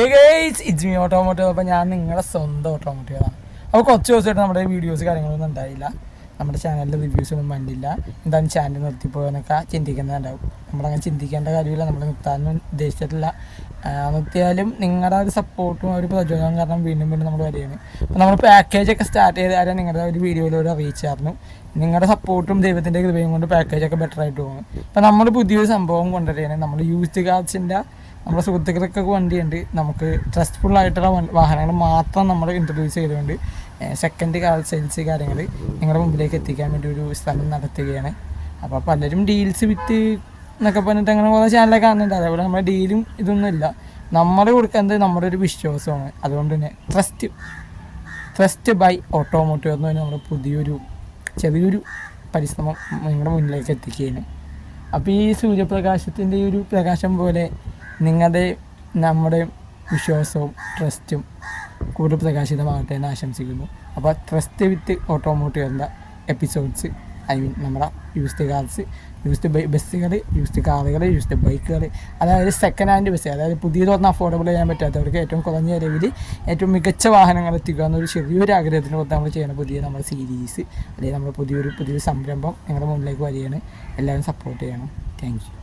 It's me automotive. അപ്പോൾ ഞാൻ നിങ്ങളുടെ സ്വന്തം ഓട്ടോമോട്ടീവാണ്. അപ്പോൾ കുറച്ച് ദിവസമായിട്ട് നമ്മുടെ വീഡിയോസ് കാര്യങ്ങളൊന്നും ഉണ്ടായില്ല, നമ്മുടെ ചാനലിൽ റിവ്യൂസൊന്നും വന്നില്ല. എന്താണ് ചാനൽ നിർത്തിപ്പോയെന്നൊക്കെ ചിന്തിക്കുന്നുണ്ടാവും. നമ്മളങ്ങനെ ചിന്തിക്കേണ്ട കാര്യമില്ല, നമ്മൾ നിർത്താനൊന്നും ഉദ്ദേശിച്ചിട്ടില്ല. നിർത്തിയാലും നിങ്ങളുടെ ഒരു സപ്പോർട്ടും ഒരു പ്രചോദനം കാരണം വീണ്ടും വീണ്ടും നമ്മൾ വരികയാണ്. അപ്പോൾ നമ്മൾ പാക്കേജൊക്കെ സ്റ്റാർട്ട് ചെയ്താലും നിങ്ങളുടെ ഒരു വീഡിയോയിലൂടെ അറിയിച്ചായിരുന്നു. നിങ്ങളുടെ സപ്പോർട്ടും ദൈവത്തിൻ്റെ കൃപയും കൊണ്ട് പാക്കേജൊക്കെ ബെറ്റർ ആയിട്ട് പോകും. അപ്പോൾ നമ്മൾ പുതിയൊരു സംഭവം കൊണ്ടുവരികയാണ്. നമ്മൾ യൂസ്ഡ് കാർസിൻ്റെ നമ്മുടെ സുഹൃത്തുക്കൾക്കൊക്കെ വണ്ടിയുണ്ട്. നമുക്ക് ട്രസ്റ്റ്ഫുൾ ആയിട്ടുള്ള വാഹനങ്ങൾ മാത്രം നമ്മൾ ഇൻട്രൊഡ്യൂസ് ചെയ്തുകൊണ്ട് സെക്കൻഡ് കാർ സെയിൽസ് കാര്യങ്ങൾ നിങ്ങളുടെ മുമ്പിലേക്ക് എത്തിക്കാൻ വേണ്ടി ഒരു സ്ഥലം നടത്തുകയാണ്. അപ്പോൾ പലരും ഡീൽസ് വിറ്റ് എന്നൊക്കെ പറഞ്ഞിട്ട് അങ്ങനെ കുറേ ചാനലൊക്കെ കാണുന്നുണ്ട്. അതേപോലെ നമ്മുടെ ഡീലും ഇതൊന്നും ഇല്ല. നമ്മൾ കൊടുക്കുന്നത് നമ്മുടെ ഒരു വിശ്വാസമാണ്. അതുകൊണ്ട് തന്നെ ട്രസ്റ്റ് ബൈ ഓട്ടോമോട്ടീവ് എന്ന് പറഞ്ഞാൽ നമ്മുടെ പുതിയൊരു ചെറിയൊരു പരിശ്രമം നിങ്ങളുടെ മുന്നിലേക്ക് എത്തിക്കുകയാണ്. അപ്പോൾ ഈ സൂര്യപ്രകാശത്തിൻ്റെ ഒരു പ്രകാശം പോലെ നമ്മുടെ വിശ്വാസവും ട്രസ്റ്റും കൂടുതൽ പ്രകാശിതമാകട്ടെ എന്ന് ആശംസിക്കുന്നു. അപ്പോൾ ട്രസ്റ്റ് വിത്ത് ഓട്ടോമോട്ടീവിൻ്റെ എപ്പിസോഡ്സ്, നമ്മുടെ യൂസ്ഡ് കാർസ്, യൂസ്ഡ് ബസ്സുകൾ, യൂസ്ഡ് കാറുകൾ, യൂസ്ഡ് ബൈക്കുകൾ, അതായത് സെക്കൻഡ് ഹാൻഡ് ബസ്, അതായത് പുതിയതൊന്നും അഫോർഡബിൾ ചെയ്യാൻ പറ്റാത്തവർക്ക് ഏറ്റവും കുറഞ്ഞ ചിലവിൽ ഏറ്റവും മികച്ച വാഹനങ്ങൾ എത്തിക്കുക എന്നൊരു ചെറിയൊരു ആഗ്രഹത്തിന് പുറത്ത് നമ്മൾ ചെയ്യുന്ന പുതിയ നമ്മുടെ സീരീസ് അല്ലെങ്കിൽ നമ്മുടെ പുതിയൊരു സംരംഭം നിങ്ങളുടെ മുന്നിലേക്ക് വരികയാണ്. എല്ലാവരും സപ്പോർട്ട് ചെയ്യണം. Thank you.